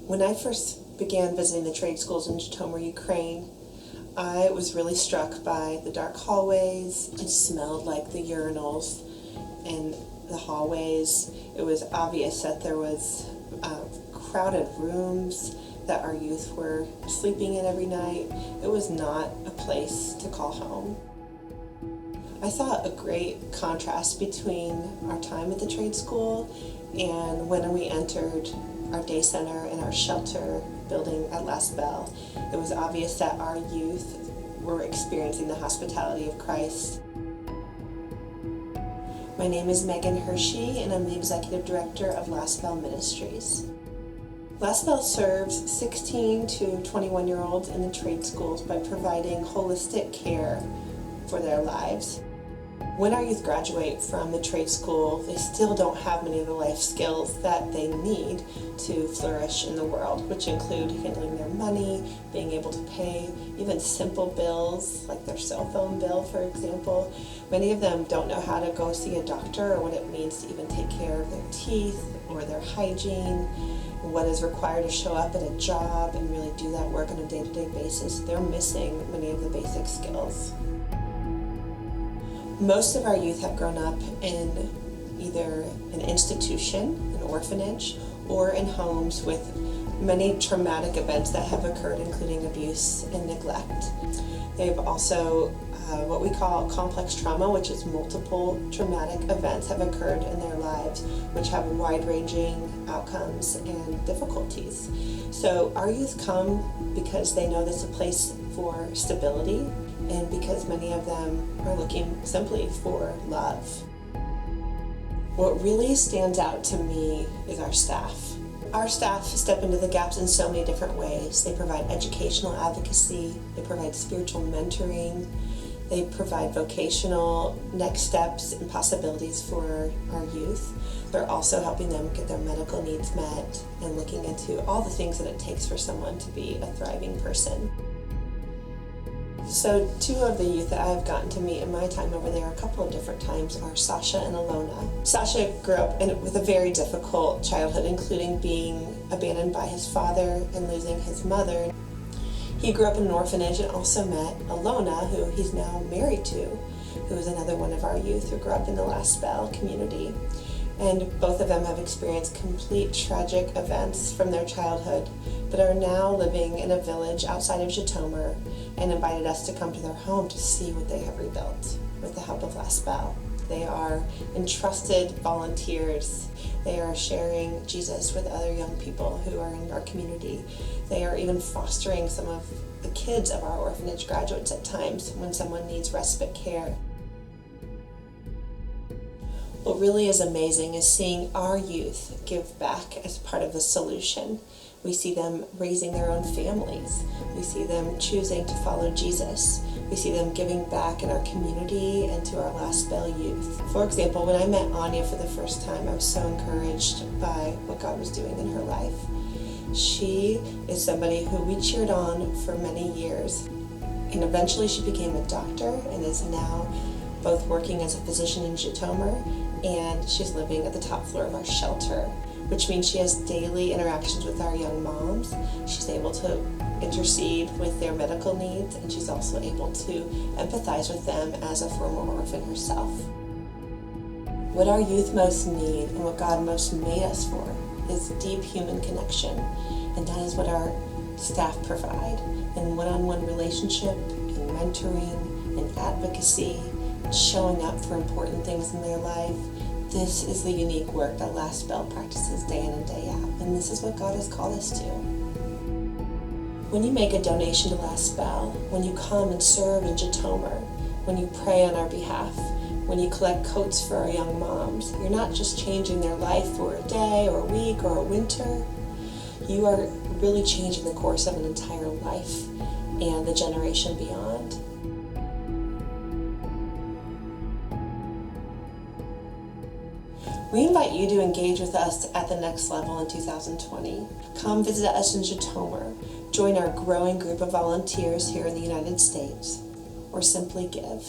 When I first began visiting the trade schools in Zhytomyr, Ukraine, I was really struck by the dark hallways. It smelled like the urinals in the hallways. It was obvious that there was crowded rooms that our youth were sleeping in every night. It was not a place to call home. I saw a great contrast between our time at the trade school and when we entered our day center and our shelter building at Last Bell. It was obvious that our youth were experiencing the hospitality of Christ. My name is Megan Hershey, and I'm the Executive Director of Last Bell Ministries. Last Bell serves 16 to 21-year-olds in the trade schools by providing holistic care for their lives. When our youth graduate from the trade school, they still don't have many of the life skills that they need to flourish in the world, which include handling their money, being able to pay even simple bills, like their cell phone bill, for example. Many of them don't know how to go see a doctor or what it means to even take care of their teeth or their hygiene, what is required to show up at a job and really do that work on a day-to-day basis. They're missing many of the basic skills. Most of our youth have grown up in either an institution, an orphanage, or in homes with many traumatic events that have occurred, including abuse and neglect. They've also what we call complex trauma, which is multiple traumatic events have occurred in their lives, which have wide-ranging outcomes and difficulties. So our youth come because they know there's a place for stability, and because many of them are looking simply for love. What really stands out to me is our staff. Our staff step into the gaps in so many different ways. They provide educational advocacy, they provide spiritual mentoring, they provide vocational next steps and possibilities for our youth. They're also helping them get their medical needs met and looking into all the things that it takes for someone to be a thriving person. So two of the youth that I've gotten to meet in my time over there a couple of different times are Sasha and Alona. Sasha grew up with a very difficult childhood, including being abandoned by his father and losing his mother. He grew up in an orphanage and also met Alona, who he's now married to, who is another one of our youth who grew up in the Last Bell community. And both of them have experienced complete tragic events from their childhood, but are now living in a village outside of Zhytomyr and invited us to come to their home to see what they have rebuilt with the help of Last Bell. They are entrusted volunteers. They are sharing Jesus with other young people who are in our community. They are even fostering some of the kids of our orphanage graduates at times when someone needs respite care. What really is amazing is seeing our youth give back as part of the solution. We see them raising their own families. We see them choosing to follow Jesus. We see them giving back in our community and to our Last Bell youth. For example, when I met Anya for the first time, I was so encouraged by what God was doing in her life. She is somebody who we cheered on for many years, and eventually she became a doctor and is now both working as a physician in Zhytomyr, and she's living at the top floor of our shelter, which means she has daily interactions with our young moms. She's able to intercede with their medical needs, and she's also able to empathize with them as a former orphan herself. What our youth most need and what God most made us for is deep human connection, and that is what our staff provide in one-on-one relationship, in mentoring, in advocacy, showing up for important things in their life. This is the unique work that Last Bell practices day in and day out, and this is what God has called us to. When you make a donation to Last Bell, when you come and serve in Zhytomyr, when you pray on our behalf, when you collect coats for our young moms, you're not just changing their life for a day or a week or a winter. You are really changing the course of an entire life and the generation beyond. We invite you to engage with us at the next level in 2020. Come visit us in Zhytomyr, join our growing group of volunteers here in the United States, or simply give.